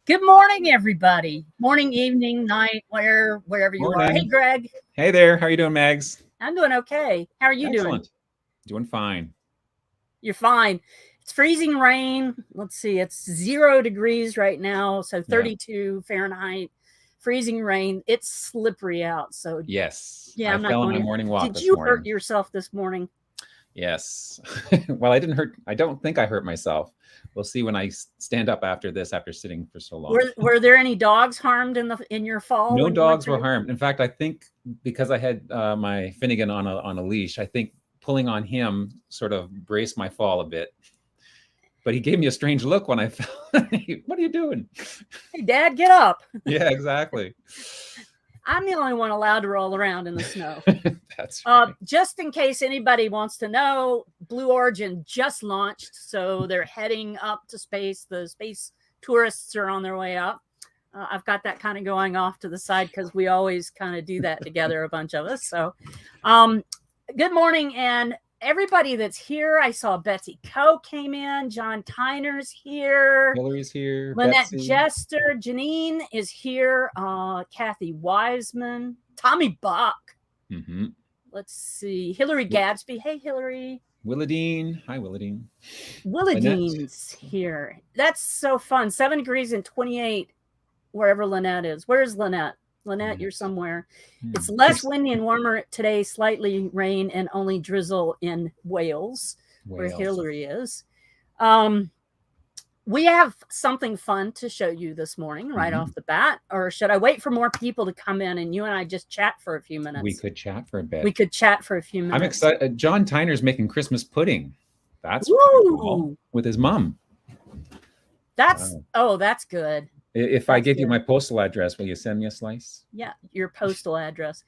Good morning, everybody. Morning, evening, night, wherever you are. Hey, Morning. Greg. Hey there. How are you doing, Mags? I'm doing okay. How are you doing? Excellent. Doing fine. You're fine. It's freezing rain. Let's see. It's 0 degrees right now, so 32 Fahrenheit. Freezing rain. It's slippery out. So Yes. yeah, I I'm not fell on going my to. morning walk Did this you morning. hurt yourself this morning? Yes. Well, I didn't hurt. I don't think I hurt myself. We'll see when I stand up after this, after sitting for so long. Were there any dogs harmed in your fall? No dogs were harmed. In fact, I think because I had my Finnegan on a leash, I think pulling on him sort of braced my fall a bit. But he gave me a strange look when I fell. What are you doing? Hey, Dad, get up. Yeah, exactly. I'm the only one allowed to roll around in the snow. That's right. Just in case anybody wants to know, Blue Origin just launched, so they're heading up to space. The space tourists are on their way up. I've got that kind of going off to the side because we always kind of do that together, a bunch of us. So good morning, and everybody that's here. I saw Betsy Coe came in. John Tyner's here. Hillary's here. Lynette Betsy. Jester. Janine is here. Kathy Wiseman. Tommy Buck. Mm-hmm. Let's see. Hillary Gadsby. Hey, Hillary. Willadine. Hi, Willadine. Willadine's here. That's so fun. 7 degrees and 28 wherever Lynette is. Where's Lynette? Lynette, you're somewhere. It's less windy and warmer today, slightly rain and only drizzle in Wales. Where Hillary is. We have something fun to show you this morning right off the bat. Or should I wait for more people to come in and you and I just chat for a few minutes? We could chat for a bit. I'm excited. John Tyner's making Christmas pudding. That's cool. With his mom. That's good. If I give you my postal address, will you send me a slice? Yeah, your postal address.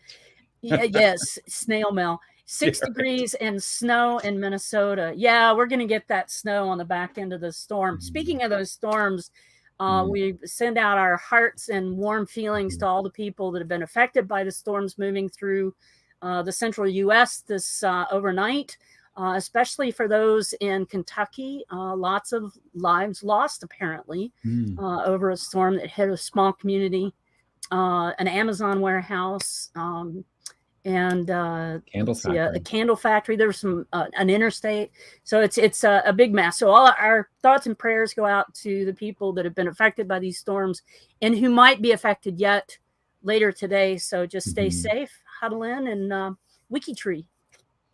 Yeah, yes, snail mail. 6 degrees and snow in Minnesota. Yeah, we're going to get that snow on the back end of the storm. Speaking of those storms, we send out our hearts and warm feelings to all the people that have been affected by the storms moving through the central U.S. this overnight, especially for those in Kentucky. Lots of lives lost, apparently, over a storm that hit a small community, an Amazon warehouse, and a candle factory. There was an interstate, so it's a big mess. So all our thoughts and prayers go out to the people that have been affected by these storms and who might be affected yet later today. So just stay safe, huddle in, and WikiTree.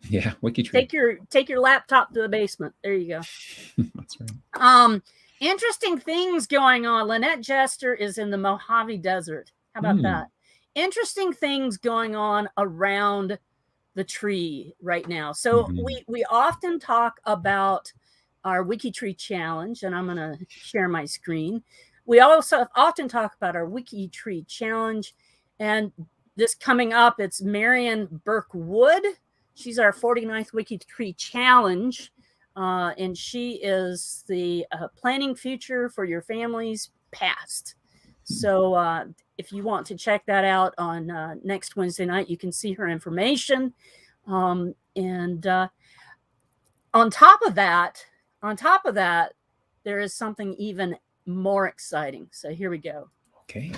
Yeah, WikiTree. Take your laptop to the basement. There you go. That's right. Interesting things going on. Lynette Jester is in the Mojave Desert. How about that? Interesting things going on around the tree right now. So we often talk about our WikiTree challenge, and I'm going to share my screen. We also often talk about our WikiTree challenge, and this coming up, it's Marion Burke-Wood. She's our 49th WikiTree challenge, and she is the Planning Future for Your Family's Past. So if you want to check that out on next Wednesday night, you can see her information. And on top of that, there is something even more exciting. So here we go. Okay.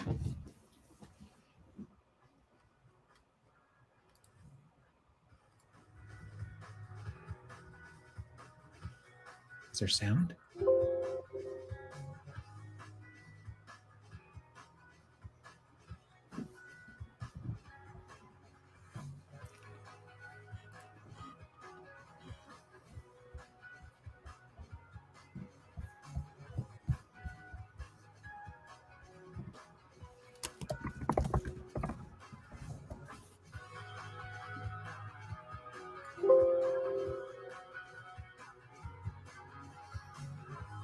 Is there sound?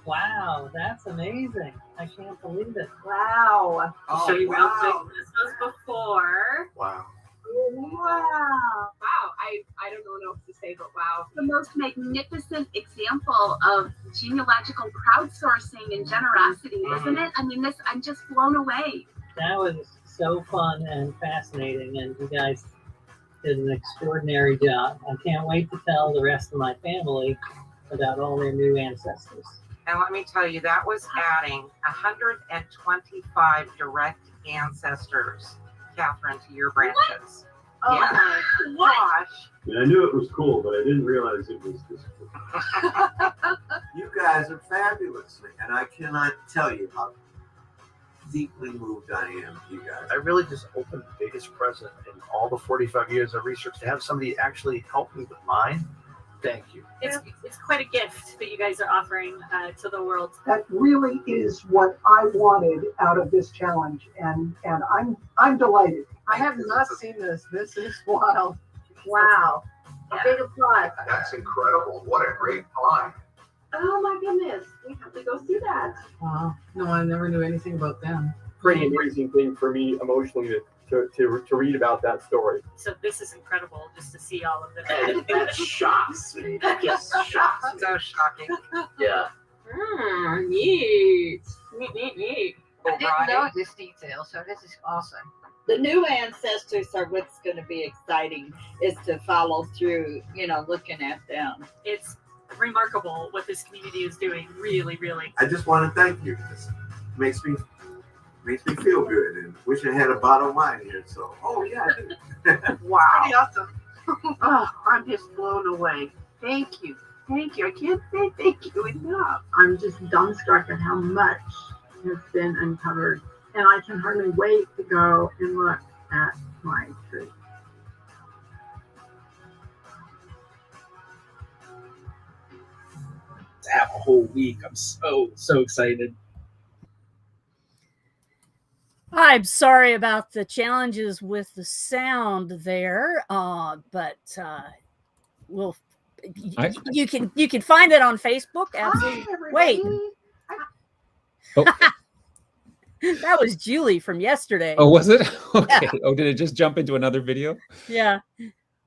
Wow, that's amazing. I can't believe it. Wow. I'll show you real quick. This was before. Wow. Wow. I don't know what to say, but wow. The most magnificent example of genealogical crowdsourcing and generosity, isn't it? I mean, I'm just blown away. That was so fun and fascinating, and you guys did an extraordinary job. I can't wait to tell the rest of my family about all their new ancestors. And let me tell you, that was adding 125 direct ancestors, Catherine, to your branches. Oh Yeah. my gosh. And I knew it was cool, but I didn't realize it was this cool. You guys are fabulous, and I cannot tell you how deeply moved I am, you guys. I really just opened the biggest present in all the 45 years of research to have somebody actually help me with mine. Thank you. It's quite a gift that you guys are offering to the world. That really is what I wanted out of this challenge, and I'm delighted. I have not seen this. This is wild. Wow. A big applause. That's incredible. What a great find. Oh my goodness. We have to go see that. Wow. No, I never knew anything about them. Pretty amazing thing for me emotionally to read about that story. So this is incredible just to see all of this. That shocks me. That just shocks me. So shocking. Yeah. Neat. Neat. Oh, I didn't know this detail, so this is awesome. The new ancestors are what's going to be exciting, is to follow through, looking at them. It's remarkable what this community is doing. Really, really. I just want to thank you. This makes me feel good, and wish I had a bottle of wine here. So, yeah, I do. Wow. Pretty awesome. Oh, I'm just blown away. Thank you. Thank you. I can't say thank you enough. I'm just dumbstruck at how much has been uncovered. And I can hardly wait to go and look at my tree. To have a whole week. I'm so excited. I'm sorry about the challenges with the sound there, but we'll. You can find it on Facebook. Absolutely. Wait. Oh. That was Julie from yesterday. Oh, was it? Okay. Yeah. Oh, did it just jump into another video? Yeah.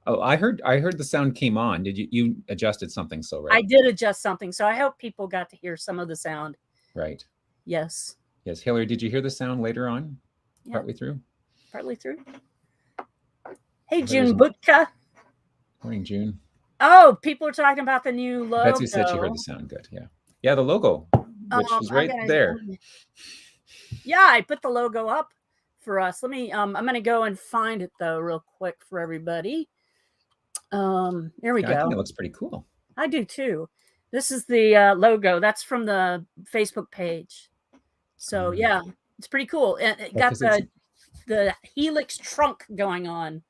Oh, I heard the sound came on. Did you adjusted something so right? I did adjust something, so I hope people got to hear some of the sound. Right. Yes. Yes. Hillary, did you hear the sound later on? Yeah. Partway through? Partly through. Hey, June Butka. Morning, June. Oh, people are talking about the new logo. Betsy said she heard the sound. Good. Yeah. Yeah, the logo, which is right there. Yeah, I put the logo up for us. Let me, I'm going to go and find it though, real quick for everybody. Here we go. I think it looks pretty cool. I do too. This is the logo. That's from the Facebook page. So yeah, it's pretty cool. And it got the helix trunk going on.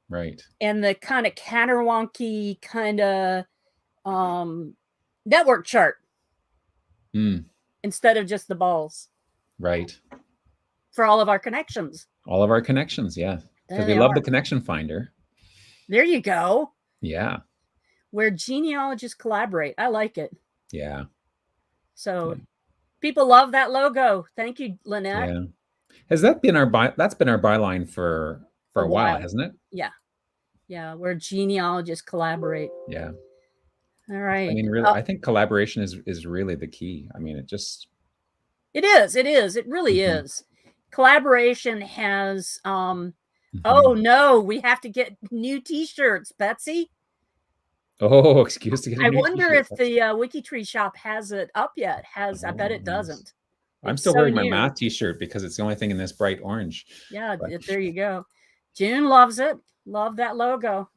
Right. And the kind of caterwonky kind of network chart. Instead of just the balls. Right. For all of our connections. All of our connections, yeah. Because we love the connection finder. There you go. Yeah. Where genealogists collaborate. I like it. Yeah. So people love that logo. Thank you, Lynette. Yeah. Has that been that's been our byline for a while, hasn't it? Yeah. Yeah. Where genealogists collaborate. Yeah. All right. I mean, really, I think collaboration is really the key. I mean, it is. It really is. Collaboration has, oh no, we have to get new t-shirts, Betsy. Oh, excuse to get a I new wonder if t-shirt. the WikiTree shop has it up yet. I bet it doesn't. I'm still wearing my math t-shirt because it's the only thing in this bright orange. Yeah, there you go. June loves it. Love that logo.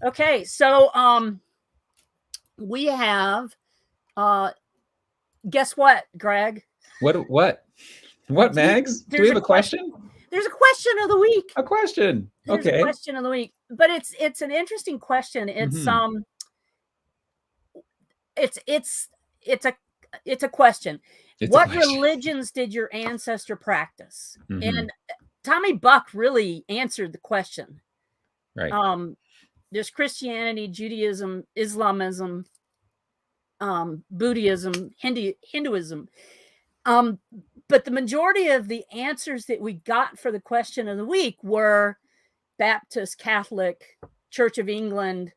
Okay, so we have guess what, Greg? What, Mags? Do we have a question? There's a question of the week. A question. There's okay. A question of the week. But it's an interesting question. It's it's a question. What religions did your ancestor practice? And Tommy Buck really answered the question. Right. There's Christianity, Judaism, Islamism, Buddhism, Hinduism. But the majority of the answers that we got for the question of the week were Baptist, Catholic, Church of England,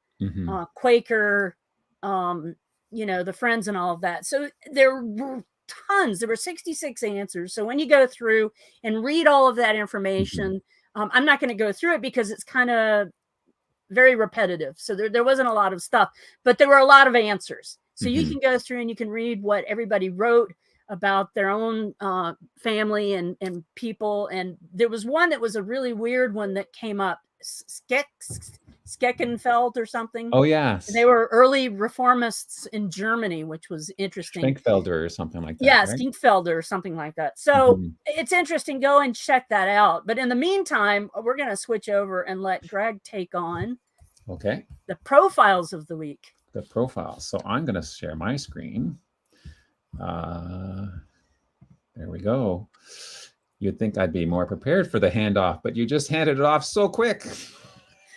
Quaker, the Friends and all of that. So there were tons. There were 66 answers. So when you go through and read all of that information, I'm not going to go through it because it's kind of very repetitive. So there wasn't a lot of stuff, but there were a lot of answers. So you can go through and you can read what everybody wrote about their own family and people. And there was one that was a really weird one that came up, Skeckenfeld or something. Oh, yes. They were early reformists in Germany, which was interesting. Schenkfelder or something like that. Yeah, right? Schenkfelder or something like that. So it's interesting. Go and check that out. But in the meantime, we're going to switch over and let Greg take on the profiles of the week. The profiles. So I'm going to share my screen. There we go. You'd think I'd be more prepared for the handoff, but you just handed it off so quick.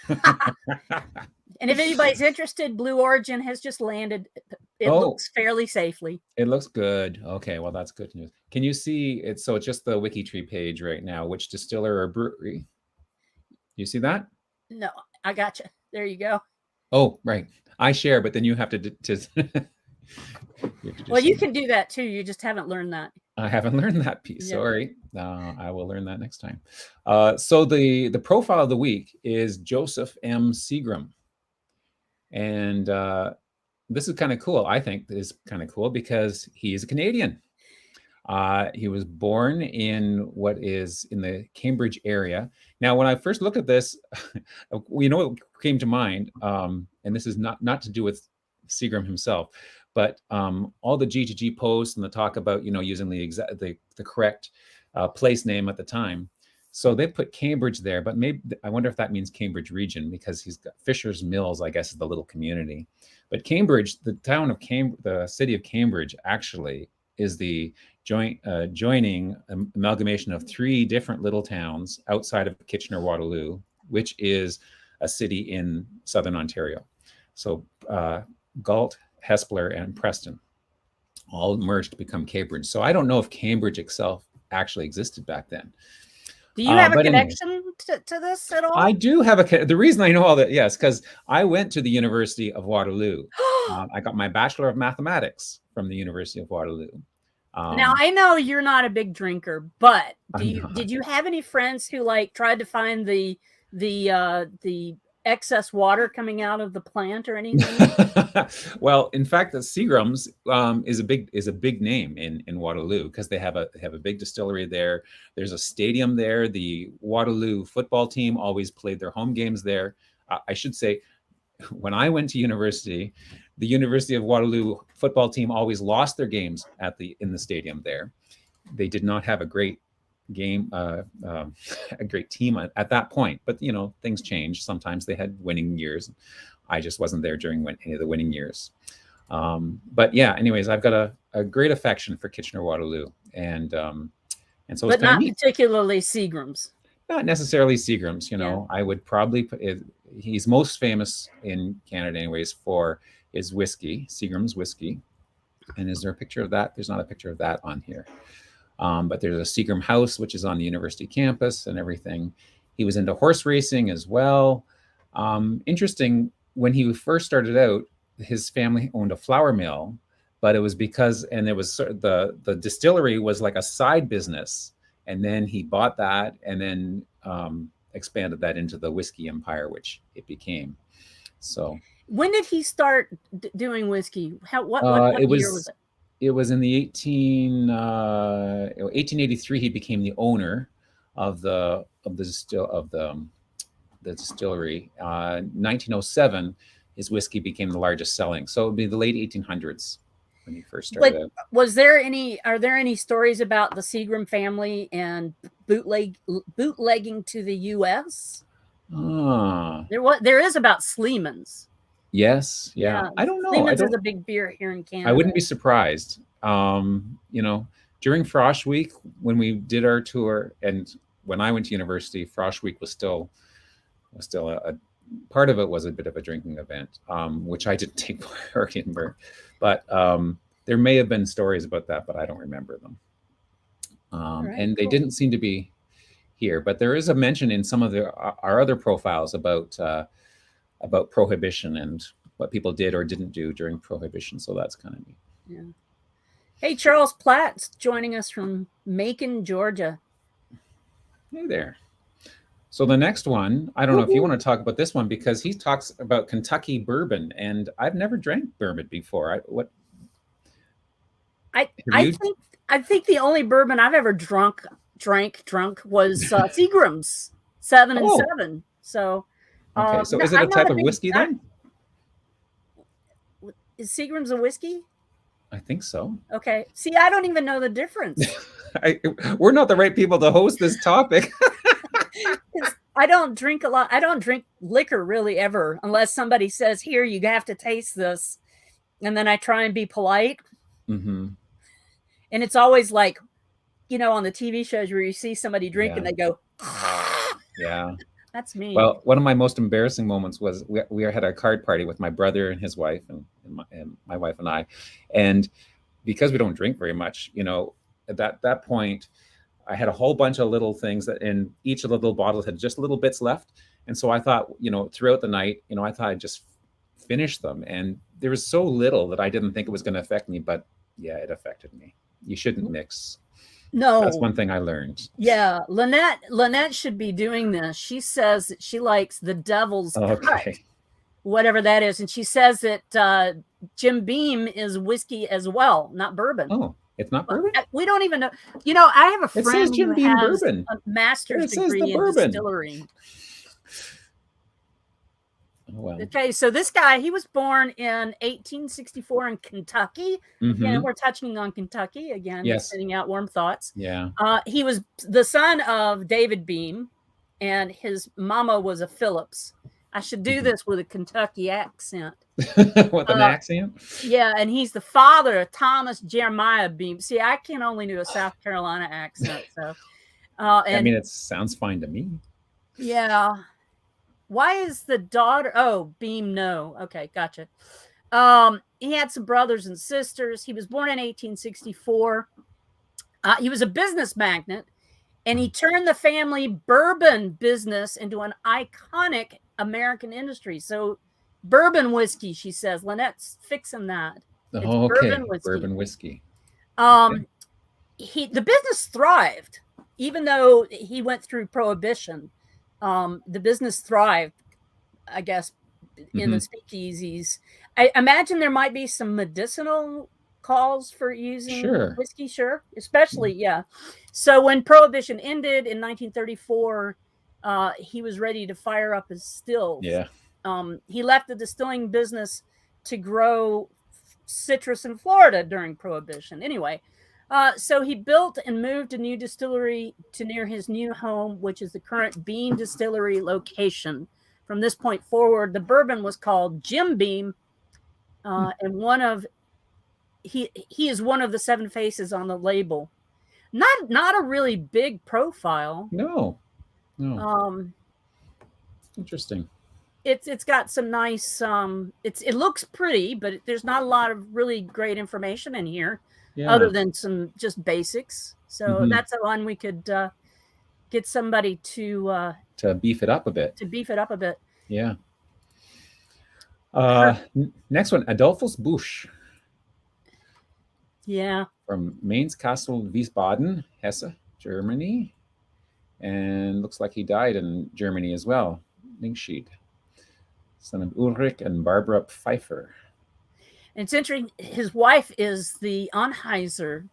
And if anybody's interested, Blue Origin has just landed. It looks fairly safely. It looks good. Okay, well, that's good news. Can you see it? So it's just the WikiTree page right now. Which distiller or brewery? You see that? No, I got you. There you go. Oh, right. I share, but then you have to well, you can do that too. You just haven't learned that. I haven't learned that piece. Sorry. I will learn that next time. So the profile of the week is Joseph M. Seagram. And this is kind of cool. I think this is kind of cool because he is a Canadian. He was born in what is in the Cambridge area. Now, when I first looked at this, what came to mind, and this is not to do with Seagram himself, but all the G2G posts and the talk about, using the correct place name at the time. So they put Cambridge there, but maybe I wonder if that means Cambridge region, because he's got Fisher's Mills, I guess, is the little community. But Cambridge, the town of Cambridge, the city of Cambridge, actually is the joining amalgamation of 3 different little towns outside of Kitchener-Waterloo, which is a city in southern Ontario. So Galt, Hespeler, and Preston all merged to become Cambridge. So I don't know if Cambridge itself actually existed back then. Do you have a connection to this at all? I do have the reason I know all that, yes, because I went to the University of Waterloo. I got my Bachelor of Mathematics from the University of Waterloo. Now, I know you're not a big drinker, but did you have any friends who tried to find the excess water coming out of the plant or anything? Well, in fact, the Seagrams is a big name in Waterloo, because they have a big distillery there. There's a stadium there. The Waterloo football team always played their home games there. I should say, when I went to university, the University of Waterloo football team always lost their games in the stadium there. They did not have a great game, a great team at that point, but things change. Sometimes they had winning years. I just wasn't there during any of the winning years. But yeah, anyways, I've got a great affection for Kitchener-Waterloo, and so but not particularly Seagrams. Not necessarily Seagrams. I would probably put it. He's most famous in Canada, anyways, for his whiskey, Seagram's whiskey. And is there a picture of that? There's not a picture of that on here. But there's a Seagram house, which is on the university campus and everything. He was into horse racing as well. Interesting, when he first started out, his family owned a flour mill, but it was the distillery was like a side business. And then he bought that and then expanded that into the whiskey empire, which it became. So when did he start doing whiskey? What year was it? It was in the 1883. He became the owner of the distillery. 1907, his whiskey became the largest selling. So it would be the late 1800s when he first started. But are there any stories about the Seagram family and bootlegging to the U.S.? There is about Sleeman's. Yes. Yeah. I don't know. Sleeman's is a big beer here in Canada. I wouldn't be surprised. During Frosh Week, when we did our tour, and when I went to university, Frosh Week was still a part of it was a bit of a drinking event, which I didn't take part in. But there may have been stories about that, but I don't remember them. And they didn't seem to be here. But there is a mention in some of our other profiles about Prohibition and what people did or didn't do during Prohibition. So that's kind of neat. Yeah. Hey, Charles Platt's joining us from Macon, Georgia. Hey there. So the next one, I don't know if you want to talk about this one, because he talks about Kentucky bourbon, and I've never drank bourbon before. I think the only bourbon I've ever drank was Seagram's 7 and 7. So okay, so is it a type of whiskey then? Is Seagram's a whiskey? I think so. Okay. See, I don't even know the difference. We're not the right people to host this topic. I don't drink a lot. I don't drink liquor really ever, unless somebody says, "Here, you have to taste this," and then I try and be polite. Mm-hmm. And it's always like, on the TV shows where you see somebody drink and they go, yeah. That's me. Well, one of my most embarrassing moments was we had a card party with my brother and his wife and my wife and I. And because we don't drink very much, at that point, I had a whole bunch of little things that in each of the little bottles had just little bits left. And so I thought, throughout the night, I thought I'd just finish them. And there was so little that I didn't think it was going to affect me. But yeah, it affected me. You shouldn't mix. No. That's one thing I learned. Yeah. Lynette should be doing this. She says that she likes the Devil's Cut, whatever that is. And she says that Jim Beam is whiskey as well, not bourbon. Oh, it's not bourbon? We don't even know. I have a friend who has bourbon. A master's degree in distillery. Oh, well. Okay, so this guy, he was born in 1864 in Kentucky. Mm-hmm. Again, we're touching on Kentucky again, sending out warm thoughts. Yeah. He was the son of David Beam, and his mama was a Phillips. I should do this with a Kentucky accent. With an accent? Yeah, and he's the father of Thomas Jeremiah Beam. See, I can only do a South Carolina accent. So, it sounds fine to me. Yeah. Why is the daughter? Oh, Beam, no. Okay, gotcha. He had some brothers and sisters. He was born in 1864. He was a business magnate, and he turned the family bourbon business into an iconic American industry. So, bourbon whiskey, she says. Lynette's fixing that. It's bourbon whiskey. Bourbon whiskey. The business thrived, even though he went through Prohibition. The business thrived, I guess, in the speakeasies. I imagine there might be some medicinal calls for using whiskey, especially, So when Prohibition ended in 1934, he was ready to fire up his stills. Yeah. He left the distilling business to grow citrus in Florida during Prohibition. Anyway, so he built and moved a new distillery to near his new home, which is the current Beam Distillery location. From this point forward, the bourbon was called Jim Beam, and he is one of the 7 faces on the label. Not a really big profile. No. Interesting. It's got some nice. It looks pretty, but there's not a lot of really great information in here. Yeah. Other than some just basics. So that's a one we could get somebody to beef it up a bit. Yeah. Next one, Adolphus Busch. Yeah. From Mainz Castle Wiesbaden, Hesse, Germany. And looks like he died in Germany as well. Lingschied. Son of Ulrich and Barbara Pfeiffer. It's interesting. His wife is the Anheuser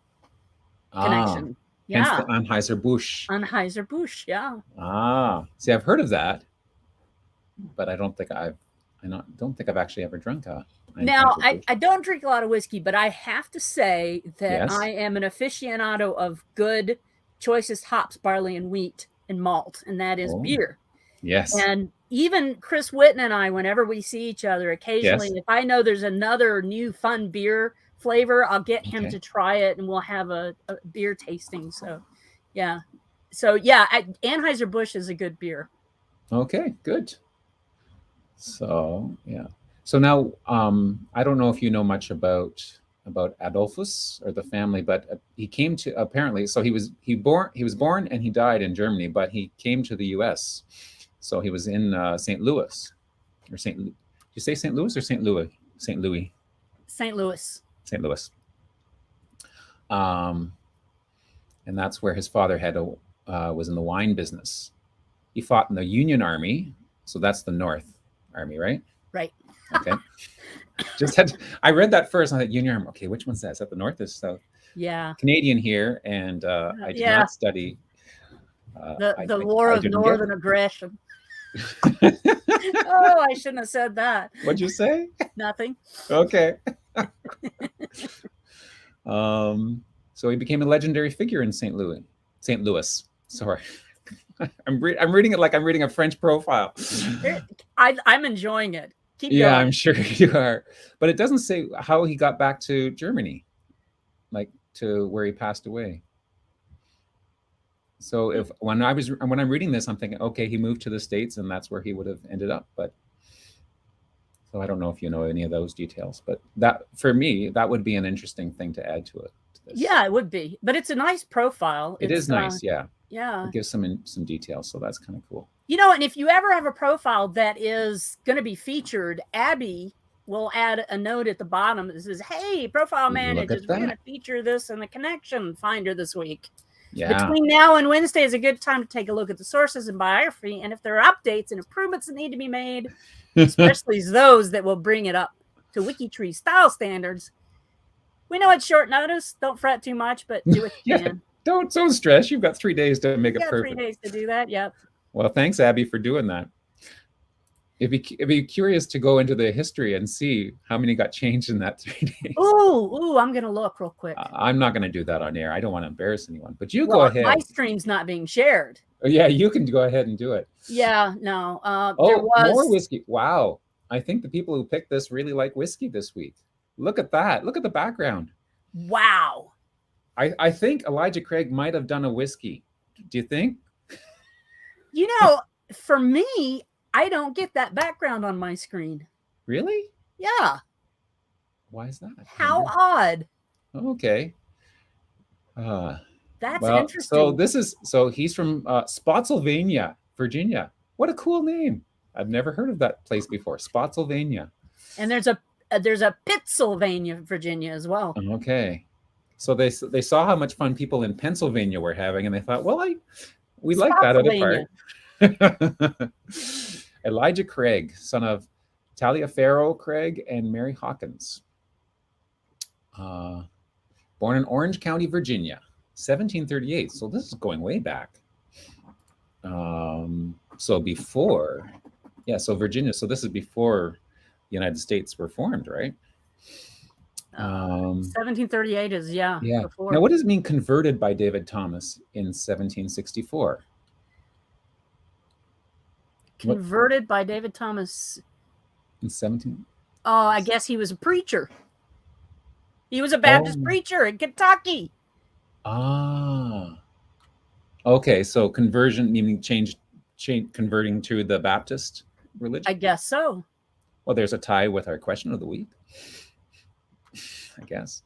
connection. Hence the Anheuser-Busch. Anheuser-Busch, yeah. See, I've heard of that, but I don't think I've actually ever drunk a. Now, I don't drink a lot of whiskey, but I have to say that I am an aficionado of good, choicest hops, barley, and wheat and malt, and that is beer. Yes. And even Chris Whitten and I, whenever we see each other, occasionally, if I know there's another new fun beer flavor, I'll get him to try it, and we'll have a beer tasting. So, yeah. Anheuser-Busch is a good beer. Okay, good. So, yeah. So now, I don't know if you know much about Adolphus or the family, but he came to apparently. So he was born and he died in Germany, but he came to the U.S. So he was in St. Louis, or St. Did you say St. Louis or St. Louis? St. Louis. St. Louis. St. Louis. And that's where his father was in the wine business. He fought in the Union Army, so that's the North Army, right? Right. Okay. I read that first. And I thought Union Army. Okay, which one's that? Is that the North or South? Yeah. Canadian here, and I did not study the War of Northern Aggression. Oh, I shouldn't have said that. What'd you say? Nothing. Okay. So he became a legendary figure in St. Louis. Sorry. I'm reading it like I'm reading a French profile. I'm enjoying it. Keep going. I'm sure you are. But it doesn't say how he got back to Germany, like to where he passed away. So when I'm reading this, I'm thinking, okay, he moved to the States and that's where he would have ended up. But so I don't know if you know any of those details, but that for me, that would be an interesting thing to add to it. Yeah, it would be. But it's a nice profile. It is nice, yeah. Yeah. It gives some details, so that's kind of cool. You know, and if you ever have a profile that is going to be featured, Abby will add a note at the bottom that says, "Hey, profile managers, we're going to feature this in the connection finder this week." Yeah. Between now and Wednesday is a good time to take a look at the sources and biography, and if there are updates and improvements that need to be made, especially those that will bring it up to WikiTree style standards. We know it's short notice. Don't fret too much, but do what you can. Don't stress. You've got 3 days to make it perfect. 3 days to do that. Yep. Well, thanks, Abby, for doing that. It'd be curious to go into the history and see how many got changed in that 3 days. Ooh, I'm gonna look real quick. I'm not gonna do that on air. I don't want to embarrass anyone. But go ahead. My stream's not being shared. Yeah, you can go ahead and do it. Yeah, no. There was more whiskey. Wow. I think the people who picked this really like whiskey this week. Look at that. Look at the background. Wow. I think Elijah Craig might have done a whiskey. Do you think? You know, for me, I don't get that background on my screen. Really? Yeah. Why is that? How odd. Okay. That's interesting. So he's from Spotsylvania, Virginia. What a cool name. I've never heard of that place before. Spotsylvania. And there's a Pittsylvania, Virginia as well. Okay. So they saw how much fun people in Pennsylvania were having, and they thought, well, we like that other part. Elijah Craig, son of Taliaferro Craig and Mary Hawkins. Born in Orange County, Virginia, 1738. So this is going way back. So Virginia. So this is before the United States were formed, right? 1738 is before. Now, what does it mean converted by David Thomas in 1764? Converted by David Thomas in 17? Oh, I guess he was a preacher. He was a Baptist preacher in Kentucky. Ah. Okay, so conversion meaning converting to the Baptist religion? I guess so. Well, there's a tie with our question of the week, I guess.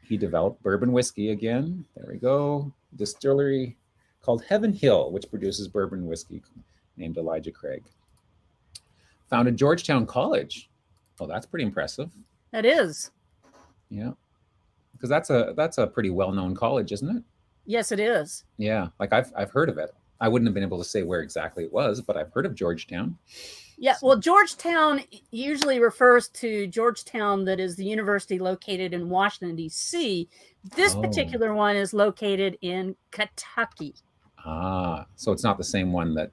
He developed bourbon whiskey again. There we go. Distillery called Heaven Hill, which produces bourbon whiskey, named Elijah Craig. Founded Georgetown College. Oh, that's pretty impressive. That is. Yeah. Because that's a pretty well-known college, isn't it? Yes, it is. Yeah, like I've heard of it. I wouldn't have been able to say where exactly it was, but I've heard of Georgetown. Yeah, well, Georgetown usually refers to Georgetown that is the university located in Washington, D.C. This particular one is located in Kentucky. Ah, so it's not the same one that...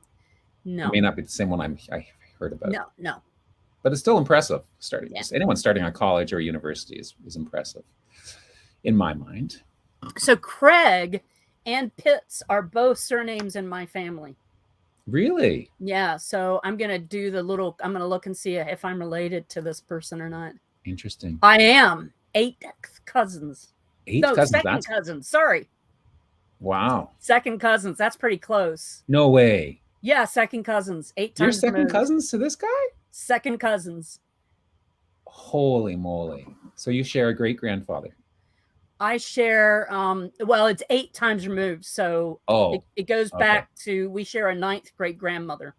No. It may not be the same one I heard about. No. But it's still impressive. Yeah. Anyone starting a college or university is impressive, in my mind. So Craig and Pitts are both surnames in my family. Really? Yeah. So I'm going to I'm going to look and see if I'm related to this person or not. Interesting. I am 8 cousins. Cousins. Cousins. Sorry. Wow. Second cousins. That's pretty close. No way. Yeah. Second cousins. 8 times. You're second cousins to this guy? Second cousins. Holy moly. So you share a great grandfather. I share, it's 8 times removed. So it goes back to, we share a 9th great grandmother.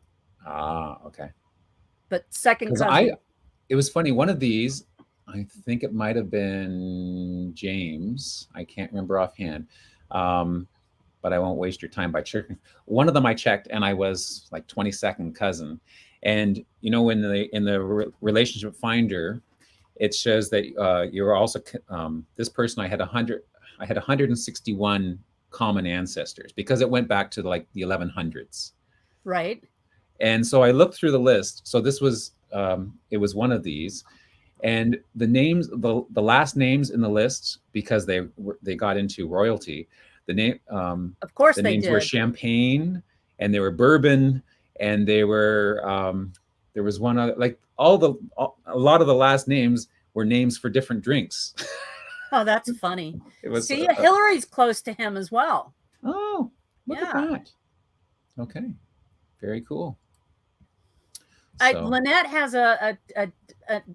Ah, okay. But second cousin. It was funny. One of these, I think it might have been James. I can't remember offhand. but I won't waste your time by checking. One of them I checked, and I was like 22nd cousin. And you know, in the relationship finder, it shows that you're also this person. I had 161 common ancestors because it went back to like the 1100s. Right. And so I looked through the list. So this was it was one of these, and the names, the last names in the list, because they got into royalty. The name, of course, the they names did. were Champagne, and they were Bourbon, and they were there was one other, like a lot of the last names were names for different drinks. Oh, that's funny. It was, see, Hillary's close to him as well. Oh, look at that. Okay, very cool. So. Lynette has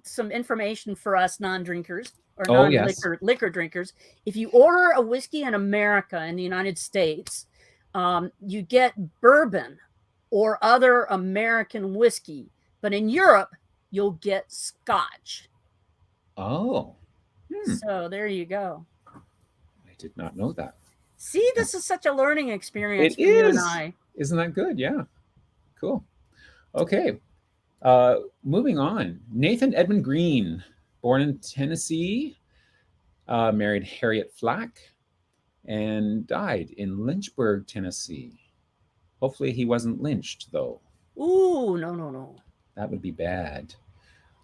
some information for us non-drinkers or non-liquor drinkers. If you order a whiskey in America, in the United States, you get bourbon or other American whiskey, but in Europe, you'll get Scotch. Oh. So there you go. I did not know that. See, this is such a learning experience for you and I. Isn't that good? Yeah. Cool. Okay. Moving on. Nathan Edmund Green, born in Tennessee, married Harriet Flack, and died in Lynchburg, Tennessee. Hopefully he wasn't lynched, though. Ooh, no. That would be bad.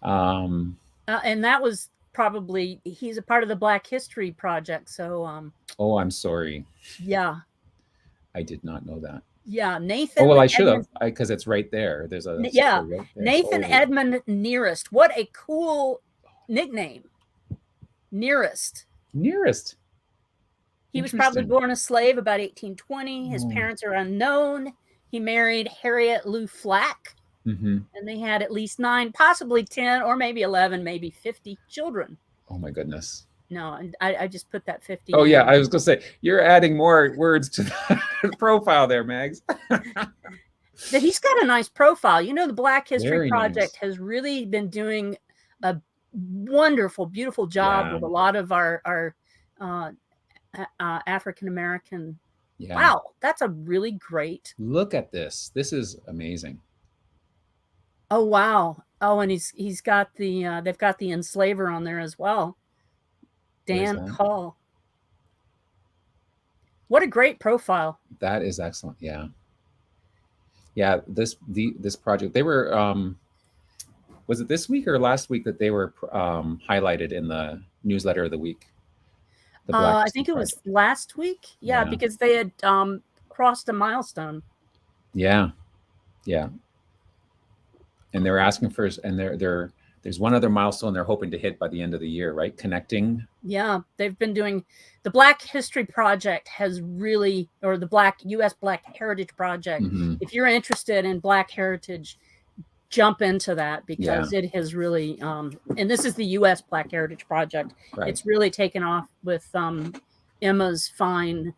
And that was probably, he's a part of the Black History Project, so oh, I'm sorry. Yeah. I did not know that. Yeah, Nathan. Oh, well, I should have, because it's right there. There's a yeah, right there. Nathan Edmund Nearest. What a cool nickname. Nearest. Nearest. He was probably born a slave about 1820. His parents are unknown. He married Harriet Lou Flack. Mm-hmm. And they had at least 9, possibly 10, or maybe 11, maybe 50 children. Oh, my goodness. No, I just put that 50. Oh, yeah. I was going to say, you're adding more words to the profile there, Mags. But he's got a nice profile. You know, the Black History Very Project nice. has really been doing a wonderful, beautiful job with a lot of our African-American. Yeah. Wow, that's a really great. Look at this. This is amazing. Oh, wow. Oh, and he's got the, they've got the enslaver on there as well. Dan Call. What a great profile. That is excellent. Yeah. Yeah. This project, they were, was it this week or last week that they were highlighted in the newsletter of the week? I think it was last week. Yeah, because they had crossed a milestone. Yeah. Yeah. And they're asking for, and there's one other milestone they're hoping to hit by the end of the year, right? Connecting. Yeah, they've been doing, the Black History Project has really, or the U.S. Black Heritage Project. Mm-hmm. If you're interested in Black heritage, jump into that because it has really, and this is the U.S. Black Heritage Project. Right. It's really taken off with Emma's fine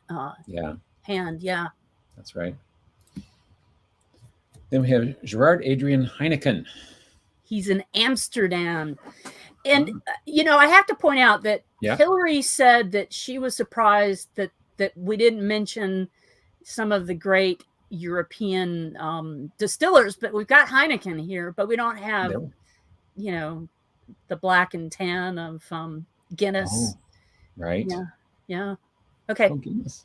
hand. Yeah. That's right. Then we have Gerard Adrian Heineken. He's in Amsterdam. And, you know, I have to point out that Hillary said that she was surprised that we didn't mention some of the great European distillers, but we've got Heineken here, but we don't have, you know, the black and tan of Guinness. Oh, right. Yeah. Yeah. Okay. Oh, Guinness.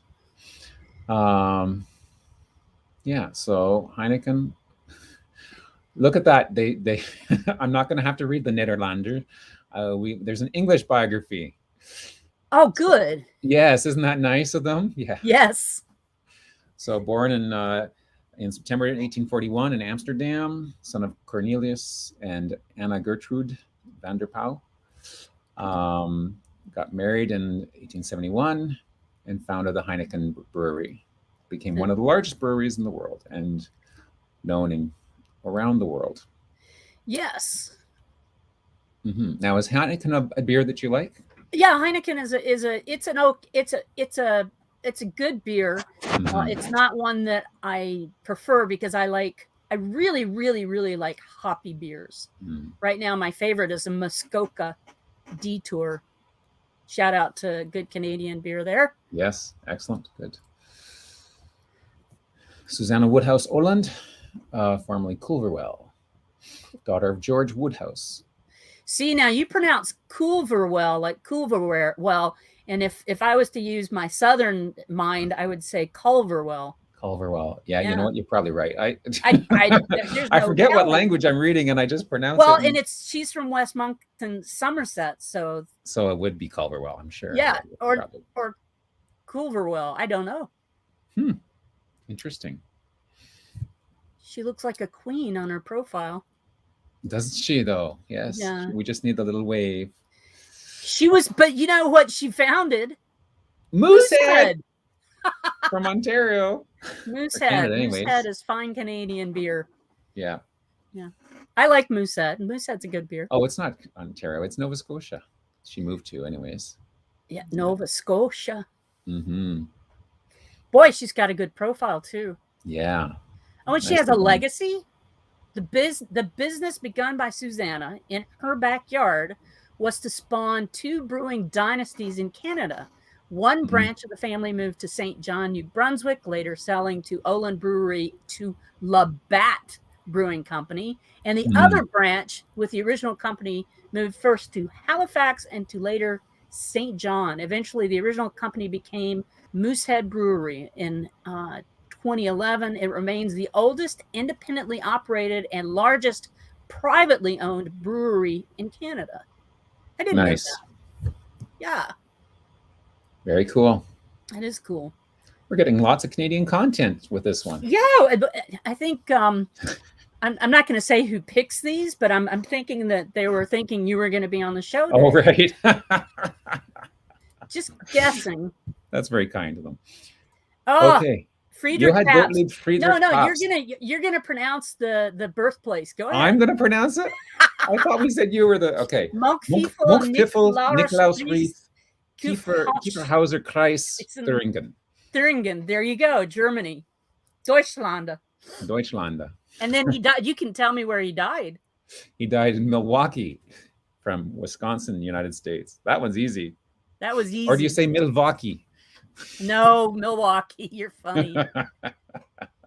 Yeah, so Heineken. Look at that. They I'm not going to have to read the Nederlander. There's an English biography. Oh, good. Yes, isn't that nice of them? Yeah. Yes. So born in September 1841 in Amsterdam, son of Cornelius and Anna Gertrude van der Pauw. Got married in 1871 and founded the Heineken Brewery. Became one of the largest breweries in the world and known around the world. Yes. Mm-hmm. Now, is Heineken a beer that you like? Yeah, Heineken it's a good beer. Mm-hmm. It's not one that I prefer because I really, really, really like hoppy beers. Mm. Right now, my favorite is a Muskoka Detour. Shout out to good Canadian beer there. Yes, excellent, good. Susanna Woodhouse Oland, formerly Culverwell, daughter of George Woodhouse. See, now you pronounce Culverwell like Culverwell, and if I was to use my southern mind, I would say Culverwell. Culverwell. Yeah, you know Yeah. what? You're probably right. There's I no forget what telling. language I'm reading, and I just pronounce Well, it. and she's from West Moncton, Somerset, so So it would be Culverwell, I'm sure. yeah, or Probably. Culverwell. I don't know. Interesting. She looks like a queen on her profile. Doesn't she, though? Yes. Yeah. We just need the little wave. She was, but you know what she founded? Moosehead from Ontario. Moosehead. Canada, anyways. Moosehead is fine Canadian beer. Yeah. Yeah. I like Moosehead. Moosehead's a good beer. Oh, it's not Ontario. It's Nova Scotia. She moved to, anyways. Yeah, Nova Scotia. Mm-hmm. Boy, she's got a good profile too. Yeah. Oh, and she Nice has a design. legacy. The business begun by Susanna in her backyard was to spawn 2 brewing dynasties in Canada. One branch of the family moved to St. John, New Brunswick, later selling to Olin Brewery to Labatt Brewing Company. And the other branch with the original company moved first to Halifax and to later St. John. Eventually, the original company became Moosehead Brewery in 2011. It remains the oldest independently operated and largest privately owned brewery in Canada. I didn't know Nice. that. Yeah, Very cool. that is cool. We're getting lots of Canadian content with this one. Yeah, I think I'm not going to say who picks these, but I'm thinking that they were thinking you were going to be on the show today. Oh, right. Just guessing. That's very kind of them. Oh, Okay. Friedrich Johann Pabst. Gottlieb Friedrich No, Pabst. you're gonna pronounce the birthplace. Go ahead. I'm going to pronounce it? I thought we said you were the... Okay. Monkfiefel Niklaus Ries Kieferhauser Kreis Thüringen. Thüringen. There you go. Germany. Deutschland. Deutschland. And then he died. You can tell me where he died. He died in Milwaukee from Wisconsin, United States. That one's easy. That was easy. Or do you say Milwaukee? No, Milwaukee. You're funny.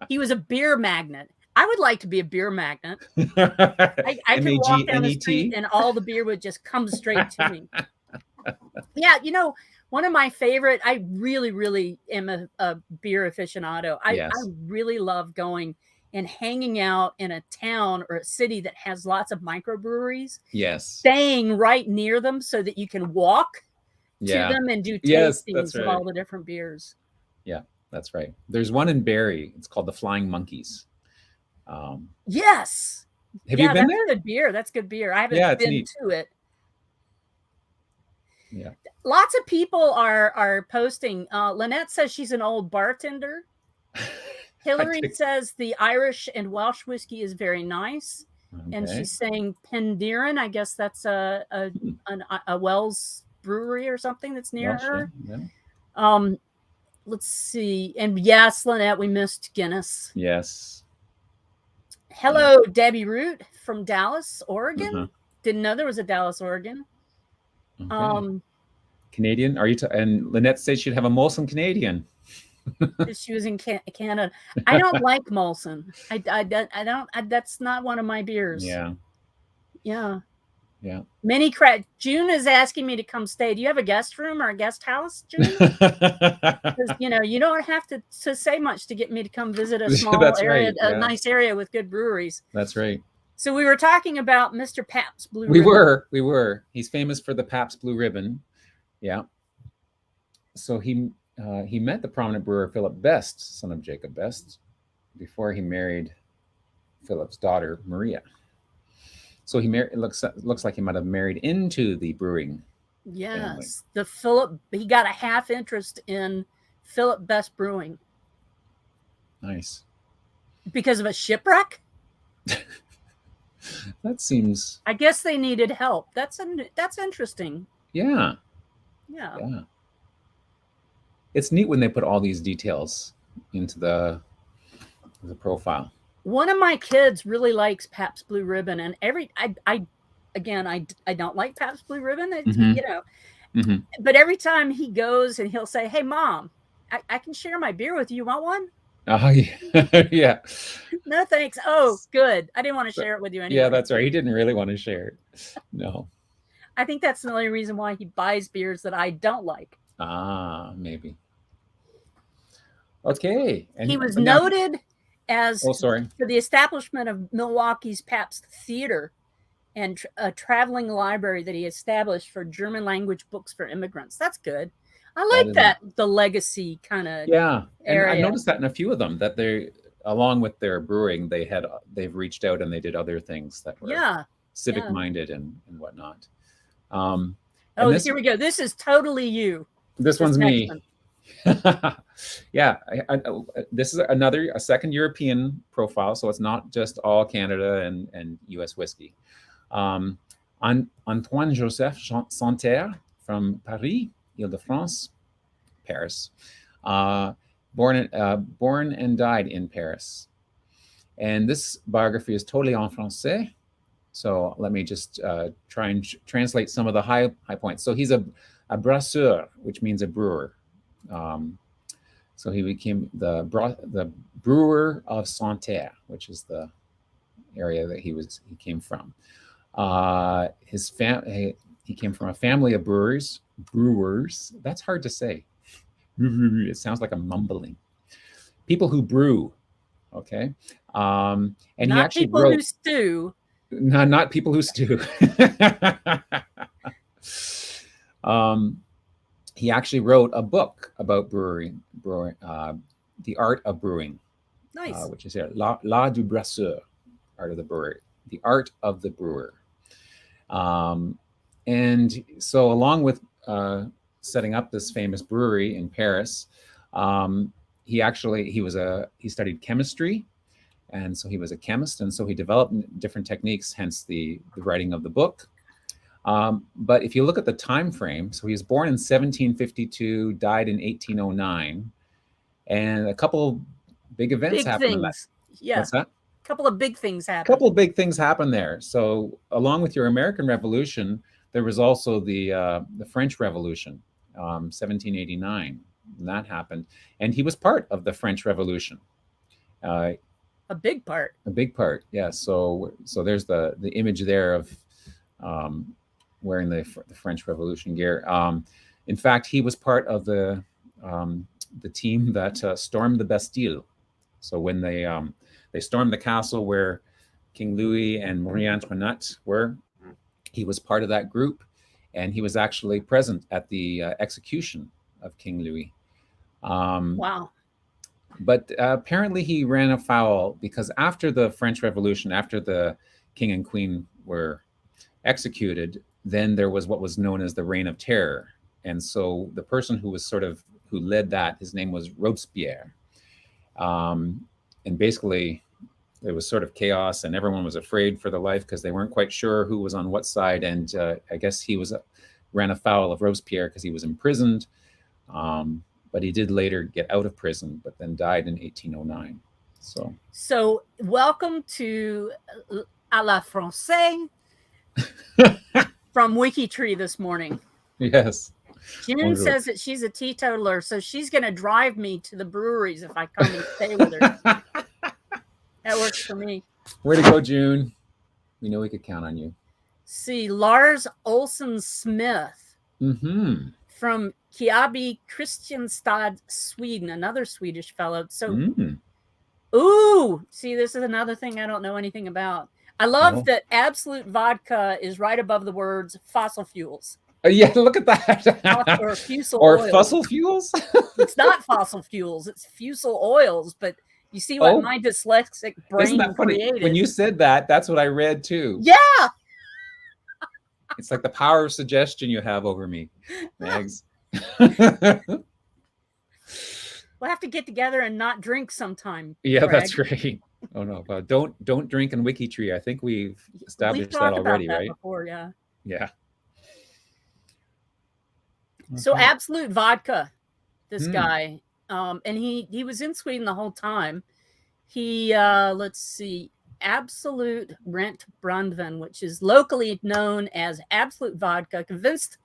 He was a beer magnet. I would like to be a beer magnet. I could walk down the street and all the beer would just come straight to me. Yeah, you know, one of my favorite, I really, really am a beer aficionado. I really love going and hanging out in a town or a city that has lots of microbreweries. Yes. Staying right near them so that you can walk to them and do tastings of all the different beers. Yeah, that's right. There's one in Barrie. It's called the Flying Monkeys. Yes. Have you been that's there? Good beer. That's good beer. I haven't been to it. Yeah. Lots of people are posting. Lynette says she's an old bartender. Hillary says the Irish and Welsh whiskey is very nice. Okay. And she's saying Pendeeren. I guess that's a Wells brewery or something that's near her. Yeah. Let's see. And yes, Lynette, we missed Guinness. Yes. Hello, Debbie Root from Dallas, Oregon. Didn't know there was a Dallas, Oregon. Okay. Canadian? Are you? And Lynette said she'd have a Molson Canadian. She was in Canada. I don't like Molson. I don't. That's not one of my beers. Yeah. Yeah. Yeah. Many June is asking me to come stay. Do you have a guest room or a guest house, June? Because you know you don't have to say much to get me to come visit a small area, a nice area with good breweries. That's right. So we were talking about Mr. Pabst Blue Ribbon. We We were. He's famous for the Pabst Blue Ribbon. Yeah. So he met the prominent brewer Philip Best, son of Jacob Best, before he married Philip's daughter Maria. So he married. It looks like he might have married into the brewing. Yes, family. He got a half interest in Philip Best Brewing. Nice. Because of a shipwreck. That seems. I guess they needed help. That's interesting. Yeah. Yeah. Yeah. It's neat when they put all these details into the profile. One of my kids really likes Pabst Blue Ribbon, and I don't like Pabst Blue Ribbon. It's, you know, but every time he goes and he'll say, "Hey, Mom, I can share my beer with you. You want one?" Oh, yeah. Yeah. No thanks. Oh, good. I didn't want to share it with you anyway. Yeah, that's right. He didn't really want to share it. No. I think that's the only reason why he buys beers that I don't like. Ah, maybe. Okay. And He was now- noted as Oh, sorry. for the establishment of Milwaukee's Pabst Theater and a traveling library that he established for German language books for immigrants. That's good. I like that, the legacy kind of Yeah. And I area. noticed that in a few of them, that they, along with their brewing, they've reached out and they did other things that were civic minded and whatnot. Oh, this, here we go. This is totally you. This one's me. one. Yeah, this is a second European profile, so it's not just all Canada and U.S. whiskey. Antoine Joseph Santerre from Paris, Ile-de-France, Paris, born and died in Paris. And this biography is totally en français. So let me just try and translate some of the high points. So he's a brasseur, which means a brewer. So he became the brewer of Santerre, which is the area that he came from. He came from a family of brewers. That's hard to say. It sounds like a mumbling. People who brew. Okay. And not he actually people wrote, who stew. No, not people who stew. He actually wrote a book about brewing, the art of brewing. Nice. Which is here, L'art du brasseur, art of the brewer, the art of the brewer. And so, along with setting up this famous brewery in Paris, he studied chemistry. And so he was a chemist, and so he developed different techniques, hence the writing of the book. But if you look at the time frame, so he was born in 1752, died in 1809, and a couple big events happened in that. Yeah. What's that? A couple of big things happened. A couple of big things happened there. So along with your American Revolution, there was also the French Revolution, 1789, and that happened. And he was part of the French Revolution. A big part. A big part, yeah. So there's the image there of wearing the French Revolution gear. In fact, he was part of the team that stormed the Bastille. So when they stormed the castle where King Louis and Marie Antoinette were, he was part of that group, and he was actually present at the execution of King Louis. Wow. But apparently he ran afoul, because after the French Revolution, after the king and queen were executed, then there was what was known as the Reign of Terror. And so the person who led that, his name was Robespierre. And basically there was sort of chaos, and everyone was afraid for their life because they weren't quite sure who was on what side. And I guess he ran afoul of Robespierre because he was imprisoned. But he did later get out of prison, but then died in 1809. So welcome to À la Française from WikiTree this morning. Yes. Jen says that she's a teetotaler, so she's going to drive me to the breweries if I come and stay with her. That works for me. Way to go, June. We know we could count on you. See, Lars Olsen Smith. Mm-hmm. From Kiabi Kristianstad, Sweden, another Swedish fellow. So, ooh, see, this is another thing I don't know anything about. I love that Absolute Vodka is right above the words fossil fuels. Yeah, look at that. Or fusel or oils. fossil fuels? It's not fossil fuels, it's fusel oils. But you see what my dyslexic brain created. When you said that, that's what I read too. Yeah. It's like the power of suggestion you have over me, Mags. We'll have to get together and not drink sometime. Yeah, Greg. That's right. Oh no, but don't drink in WikiTree. I think we've established that already, right? Before, yeah. Yeah. So Absolute Vodka, this guy, and he was in Sweden the whole time. He let's see, Absolute Rent Brandven, which is locally known as Absolute Vodka, convinced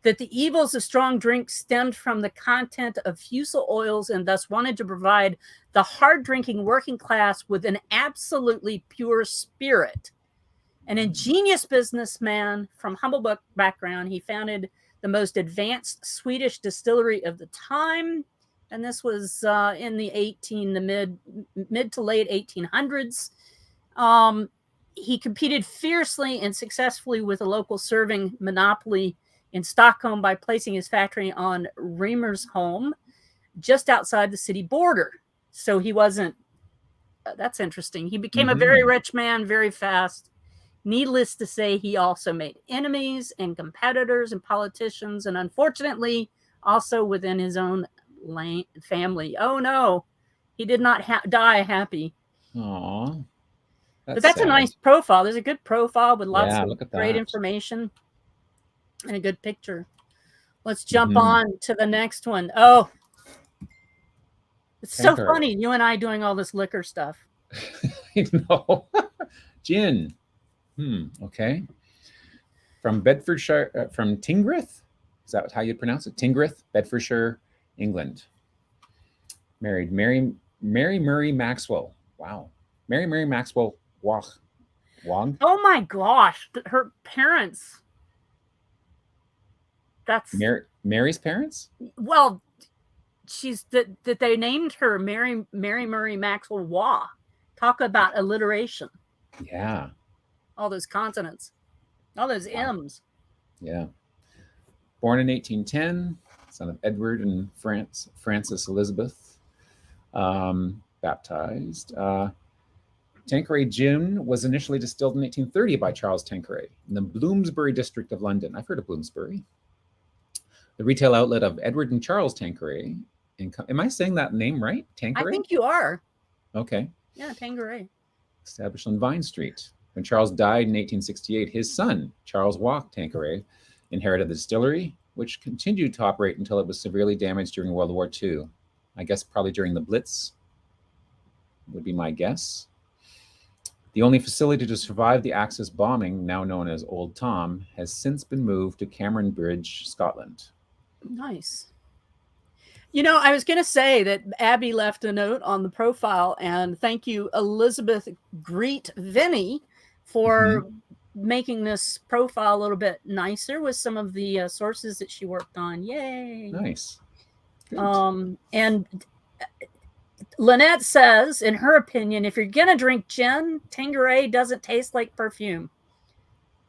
that the evils of strong drink stemmed from the content of fusel oils and thus wanted to provide the hard-drinking working class with an absolutely pure spirit. An ingenious businessman from humble background, he founded the most advanced Swedish distillery of the time, and this was in the mid to late 1800s. He competed fiercely and successfully with a local serving monopoly in Stockholm by placing his factory on Reimersholm, just outside the city border. So he wasn't, that's interesting. He became a very rich man very fast. Needless to say, he also made enemies and competitors and politicians, and unfortunately, also within his own family. Oh no, he did not die happy. Aww. But that's sad. A nice profile. There's a good profile with lots of great that. Information and a good picture. Let's jump on to the next one. Oh, it's so funny. You and I doing all this liquor stuff. I know. Gin. Okay. From Bedfordshire, from Tingrith. Is that how you pronounce it? Tingrith, Bedfordshire, England. Married Mary Murray Maxwell. Wow. Mary Murray Maxwell Wong. Oh my gosh. Her parents. That's Mary's parents? Well, she's that they named her Mary Murray Maxwell Waugh. Talk about alliteration. Yeah. All those consonants. All those M's. Yeah. Born in 1810, son of Edward and Frances Elizabeth. Baptized. Tanqueray gin was initially distilled in 1830 by Charles Tanqueray in the Bloomsbury district of London. I've heard of Bloomsbury. The retail outlet of Edward and Charles Tanqueray. Am I saying that name right? Tanqueray? I think you are. Okay. Yeah, Tanqueray. Established on Vine Street. When Charles died in 1868, his son, Charles Waugh Tanqueray, inherited the distillery, which continued to operate until it was severely damaged during World War II. I guess probably during the Blitz would be my guess. The only facility to survive the Axis bombing, now known as Old Tom, has since been moved to Cameron Bridge, Scotland. Nice. You know, I was going to say that Abby left a note on the profile, and thank you, Elizabeth Greet Vinny, for making this profile a little bit nicer with some of the sources that she worked on. Yay. Nice. Good. And Lynette says, in her opinion, if you're going to drink gin, Tanqueray doesn't taste like perfume.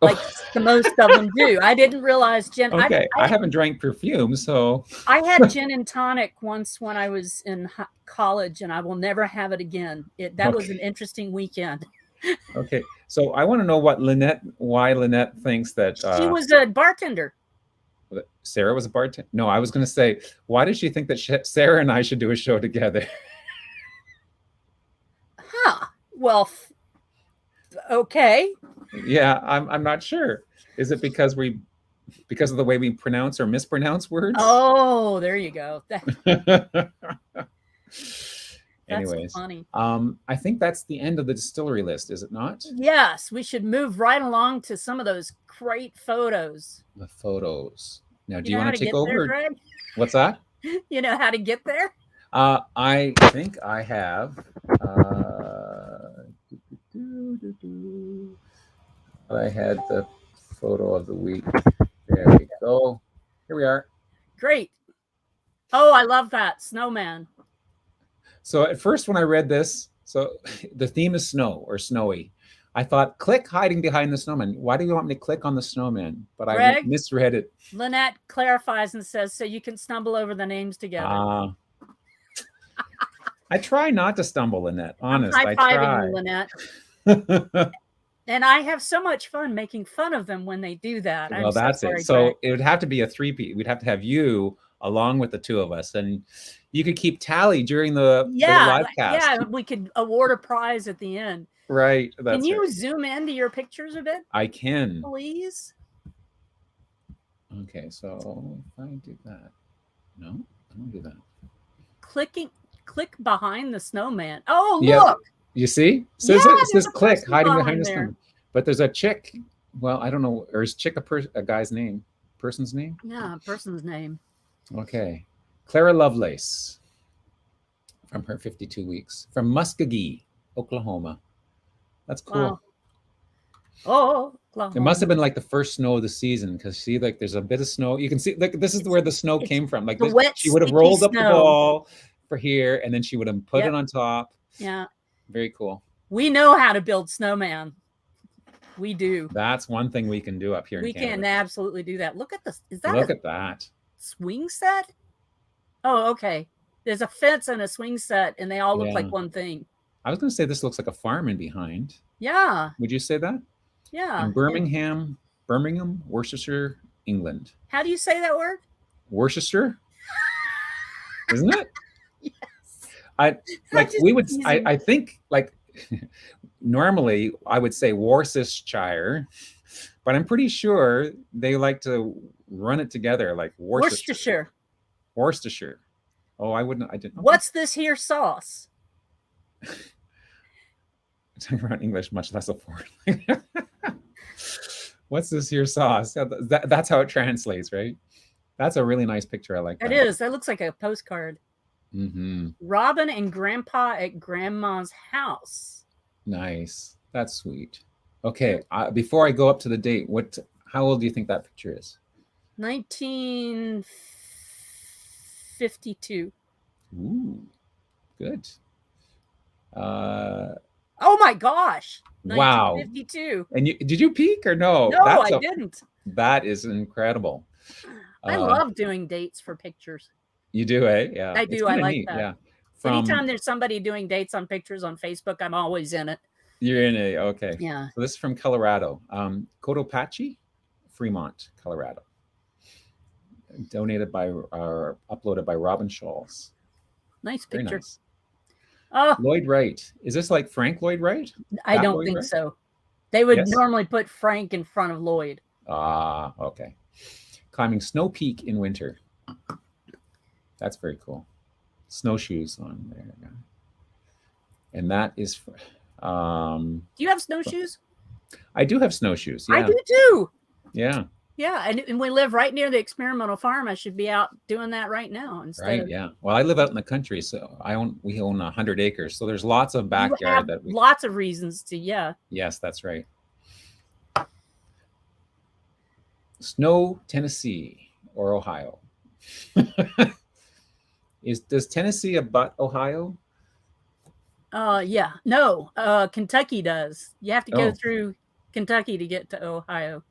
Like the most of them do. I didn't realize gin. Okay, I haven't drank perfume, so. I had gin and tonic once when I was in college, and I will never have it again. That was an interesting weekend. Okay, so I want to know why Lynette thinks that. She was a bartender. Sarah was a bartender? No, I was going to say, why does she think that Sarah and I should do a show together? Huh. Well, okay. Yeah, I'm not sure. Is it because of the way we pronounce or mispronounce words? Oh, there you go. Anyways, funny. I think that's the end of the distillery list, is it not? Yes, we should move right along to some of those great photos. The photos. Now, do you want to take over? There, Greg? What's that? You know how to get there? I think I have. I had the photo of the week. There we go. Here we are. Great. Oh, I love that. Snowman. So at first when I read this, so the theme is snow or snowy. I thought, click hiding behind the snowman. Why do you want me to click on the snowman? But I misread it. Lynette clarifies and says, so you can stumble over the names together. I try not to stumble, Lynette. Honest, I try. Lynette. And I have so much fun making fun of them when they do that. Well, that's it. So it would have to be a three-peat. We'd have to have you along with the two of us, and you could keep tally during the live cast. Yeah, we could award a prize at the end. Right. Can you zoom into your pictures a bit? I can. Please. Okay, so if I do that. No, I don't do that. Click behind the snowman. Oh, look. Yeah. You see? So it says click hiding behind the snowman. But there's a chick. Well, I don't know. Or is chick a guy's name? person's name? Yeah, person's name. Okay. Clara Lovelace from her 52 weeks from Muskogee, Oklahoma. That's cool. Wow. Oh, It must have been like the first snow of the season because see, like there's a bit of snow. You can see like this is where the snow came from. Like the this, wet, she would have sticky rolled up the snow. ball for here, and then she would have put it on top. Yeah. Very cool. We know how to build snowman. We do. That's one thing we can do up here in Canada. We can absolutely do that. Look at this. Is that Look at that swing set? Oh, okay. There's a fence and a swing set, and they all look Yeah. like one thing. I was going to say this looks like a farm in behind. Yeah. Would you say that? Yeah. In Birmingham, Worcestershire, England. How do you say that word? Worcestershire, isn't it? Yes. I think like normally I would say Worcestershire, but I'm pretty sure they like to run it together like Worcestershire. Worcestershire. Oh, I didn't know. What's this here sauce? Talking about English, much less a foreign. What's this here sauce? That's how it translates, right? That's a really nice picture. I like that. It is. That looks like a postcard. Mm-hmm. Robin and Grandpa at Grandma's house. Nice. That's sweet. Okay. Before I go up to the date, how old do you think that picture is? 1952. Ooh, good. Oh my gosh. Wow. 1952. And did you peek or no? No, I didn't. That is incredible. I love doing dates for pictures. You do, eh? Yeah. I do. I like neat. that. Yeah. Anytime there's somebody doing dates on pictures on Facebook, I'm always in it. You're in it. Okay. Yeah. So this is from Colorado. Cotopaxi, Fremont, Colorado. Uploaded by Robin Scholes. Nice Very picture. nice. Oh, Lloyd Wright. Is this like Frank Lloyd Wright? I don't Lloyd think Wright? so. They would Yes. normally put Frank in front of Lloyd. Ah, okay. Climbing Snow Peak in winter. That's very cool. Snowshoes on there. And that is Do you have snowshoes? I do have snowshoes. Yeah. I do too. Yeah. Yeah, and we live right near the experimental farm. I should be out doing that right now instead Right. of Yeah. Well, I live out in the country, so we own 100 acres. So there's lots of You backyard have that we. lots of reasons to. Yeah. Yes, that's right. Snow, Tennessee, or Ohio. Does Tennessee abut Ohio? Yeah. No. Kentucky does. You have to go Oh. through Kentucky to get to Ohio.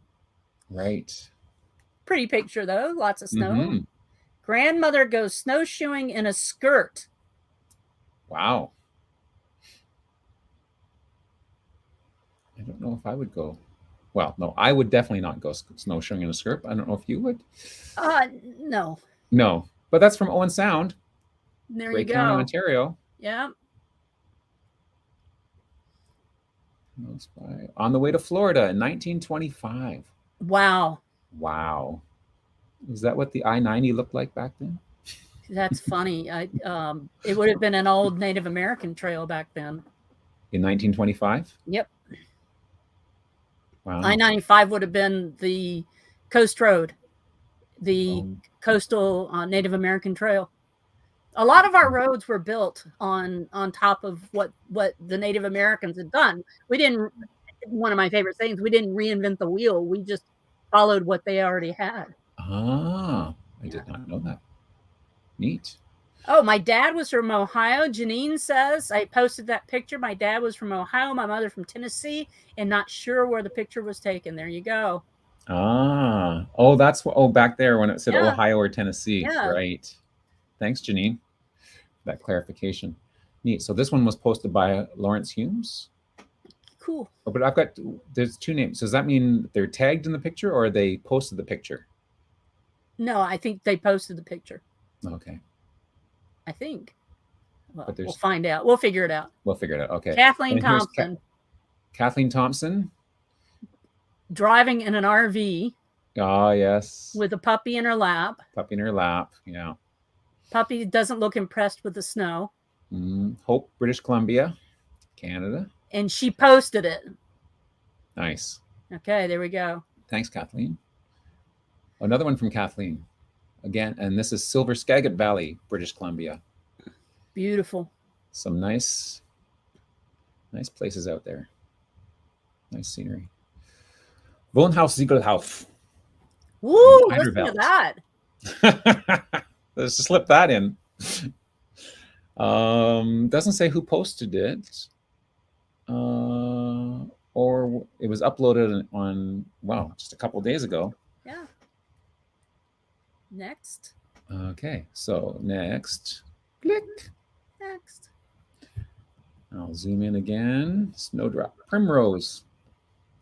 Right. Pretty picture though. Lots of snow. Mhm. Grandmother goes snowshoeing in a skirt. Wow. I don't know if I would go. Well, no, I would definitely not go snowshoeing in a skirt. I don't know if you would. No. No, but that's from Owen Sound, There Grey you County, go. Ontario. Yeah. On the way to Florida in 1925. Wow. Wow. Is that what the I-90 looked like back then? That's funny. It would have been an old Native American trail back then. In 1925? Yep. Wow. I-95 would have been the coast road, the coastal Native American trail. A lot of our roads were built on top of what the Native Americans had done. We didn't. One of my favorite sayings: we didn't reinvent the wheel. We just followed what they already had. Ah, I did not know that. Neat. Oh, my dad was from Ohio. Janine says I posted that picture. My dad was from Ohio. My mother from Tennessee, and not sure where the picture was taken. There you go. Ah, oh, that's what. Oh, back there when it said Yeah. Ohio or Tennessee, Yeah. right? Thanks, Janine, for that clarification. Neat. So this one was posted by Lawrence Humes. Cool. Oh, but there's two names. Does that mean they're tagged in the picture or they posted the picture? No, I think they posted the picture. Okay. I think. Well, But there's- we'll find out. We'll figure it out. We'll figure it out. Okay. Kathleen And here's Thompson Kathleen Thompson. driving in an RV Oh, yes. with a puppy in her lap. Puppy in her lap. Yeah. Puppy doesn't look impressed with the snow. Hope, British Columbia, Canada. And she posted it. Nice. Okay, there we go. Thanks, Kathleen. Another one from Kathleen. Again, and this is Silver Skagit Valley, British Columbia. Beautiful. Some nice places out there. Nice scenery. Wohnhaus Ziegelhaus. Woo! Listen to that. Let's just slip that in. Doesn't say who posted it. Or it was uploaded on, wow, just a couple of days ago. Yeah. Next. Okay, so next. Click. Next. I'll zoom in again. Snowdrop. Primrose.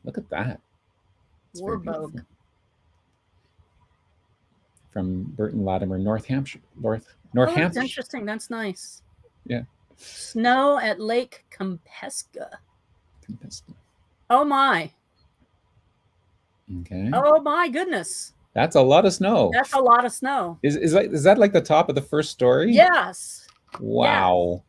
Look at that. It's very Warburg. beautiful. From Burton Latimer, North Hampshire. North Oh, that's Hampshire. interesting. That's nice. Yeah. Snow at Lake Compeska. Oh my. Okay. Oh my goodness. That's a lot of snow. That's a lot of snow. Is that like the top of the first story? Yes. Wow.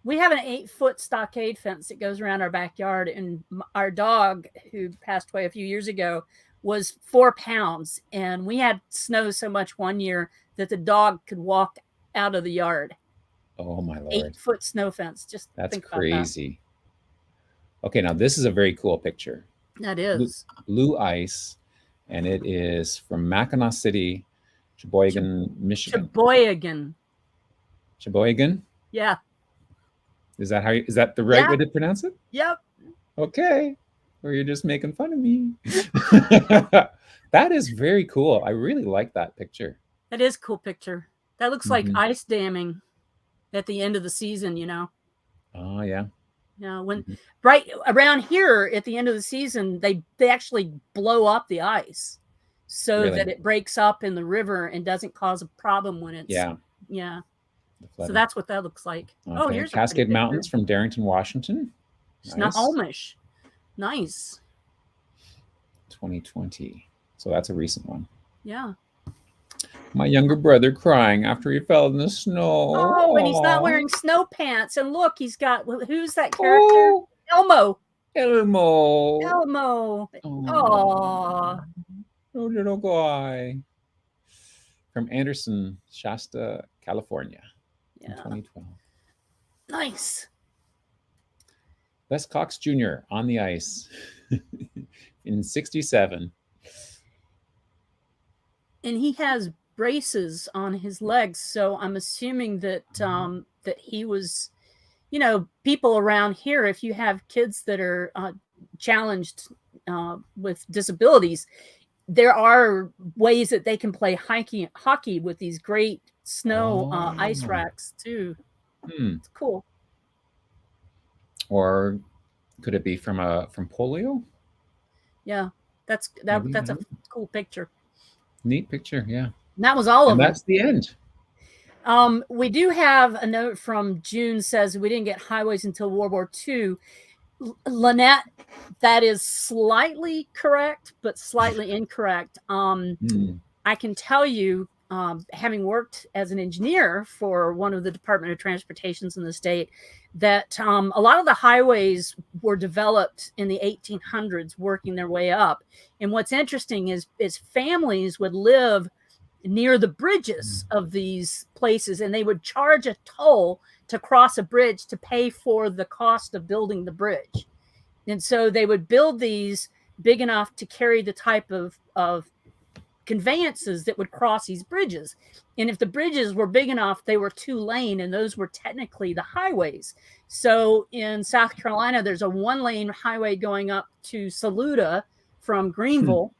We have an 8-foot stockade fence that goes around our backyard, and our dog, who passed away a few years ago, was 4 pounds, and we had snow so much one year that the dog could walk out of the yard. Oh my Lord. 8-foot snow fence. Just That's think about crazy. Okay, now this is a very cool picture. That is. Blue ice, and it is from Mackinac City, Sheboygan, Michigan. Sheboygan. Sheboygan? Yeah. Is that the right way to pronounce it? Yep. Okay. Or you're just making fun of me. That is very cool. I really like that picture. That is a cool picture. That looks like Mhm. ice damming at the end of the season, you know. Oh yeah. Yeah, when right around here at the end of the season, they actually blow up the ice so Really? that it breaks up in the river and doesn't cause a problem when it's Yeah. yeah. So flooding. that's what that looks like. Oh, Okay, here's a Cascade pretty Mountains picture. from Darrington, Washington. It's not Amish. Nice. 2020. So that's a recent one. Yeah. My younger brother crying after he fell in the snow. Oh, and he's not Aw. wearing snow pants. And look, he's got who's that character? Oh. Elmo. Elmo. Elmo. Oh. Oh. Oh, little guy. From Anderson, Shasta, California. In Yeah. 2012. Nice. Les Cox Jr. on the ice in 67. And he has braces on his legs, so I'm assuming that that he was, you know, people around here, if you have kids that are challenged with disabilities, there are ways that they can play hockey with these great snow ice racks too. It's cool. Or could it be from polio? Yeah, that's Maybe, that's a yeah. cool picture. Neat picture, yeah. And that was all of And them. that's the end. We do have a note from June says we didn't get highways until World War II. Lynette, that is slightly correct, but slightly incorrect. I can tell you, having worked as an engineer for one of the Department of Transportations in the state, that a lot of the highways were developed in the 1800s, working their way up. And what's interesting is families would live near the bridges of these places, and they would charge a toll to cross a bridge to pay for the cost of building the bridge. And so they would build these big enough to carry the type of conveyances that would cross these bridges. And if the bridges were big enough, they were 2-lane, and those were technically the highways. So in South Carolina, there's a 1-lane highway going up to Saluda from Greenville.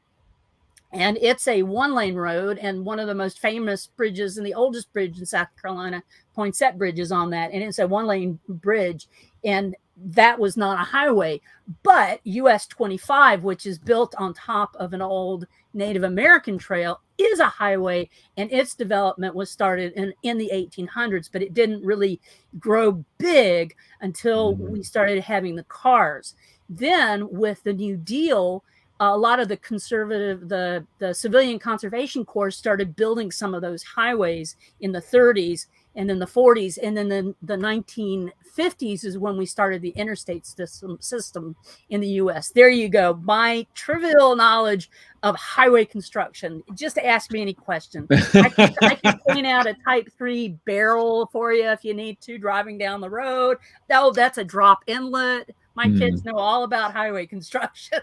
And it's a 1-lane road, and one of the most famous bridges and the oldest bridge in South Carolina, Poinsett Bridge, is on that. And it's a 1-lane bridge. And that was not a highway. But US 25, which is built on top of an old Native American trail, is a highway. And its development was started in the 1800s, but it didn't really grow big until we started having the cars. Then with the New Deal, a lot of the conservative, the Civilian Conservation Corps started building some of those highways in the 30s. and then the 40s, and then the 1950s is when we started the interstate system in the U.S. There you go. My trivial knowledge of highway construction. Just ask me any question. I can point out a Type 3 barrel for you if you need to driving down the road. Oh, that's a drop inlet. My kids know all about highway construction.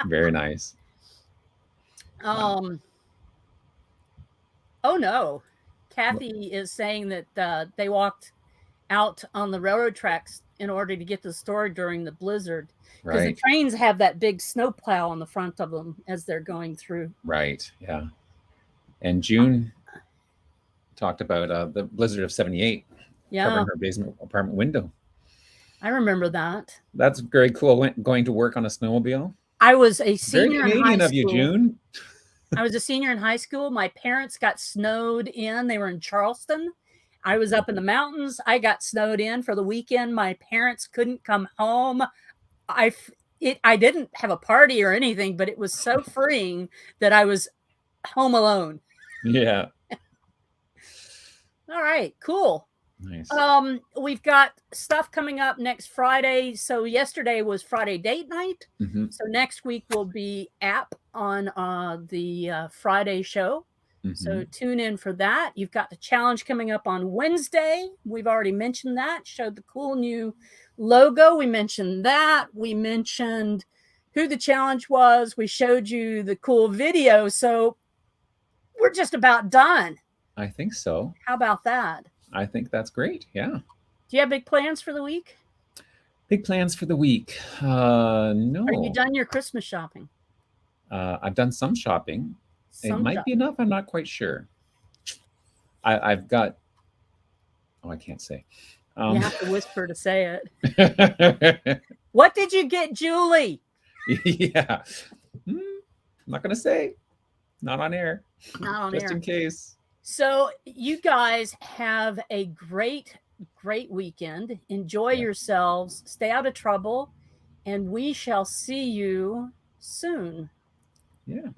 Very nice. Oh no. Kathy is saying that they walked out on the railroad tracks in order to get to the store during the blizzard. Because the trains have that big snow plow on the front of them as they're going through. Right. Yeah. And June talked about the blizzard of 78 covering her basement apartment window. I remember that. That's very cool. Going to work on a snowmobile. I was a senior Very Canadian of you, June. I was a senior in high school. My parents got snowed in. They were in Charleston. I was up in the mountains. I got snowed in for the weekend. My parents couldn't come home. I didn't have a party or anything, but it was so freeing that I was home alone. Yeah. All right, cool. Nice. We've got stuff coming up next Friday. So yesterday was Friday date night. So next week will be app on the Friday show. So tune in for that. You've got the challenge coming up on Wednesday. We've already mentioned that. Showed the cool new logo. We mentioned that. We mentioned who the challenge was. We showed you the cool video. So we're just about done. I think so. How about that? I think that's great. Yeah. Do you have big plans for the week? Big plans for the week? No. Are you done your Christmas shopping? I've done some shopping. It might be enough. I'm not quite sure. I've got. Oh, I can't say. You have to whisper to say it. What did you get, Julie? Yeah. I'm not going to say. Not on air. Not on air. Just in case. So you guys have a great weekend. Enjoy yourselves. Stay out of trouble. And we shall see you soon. Yeah.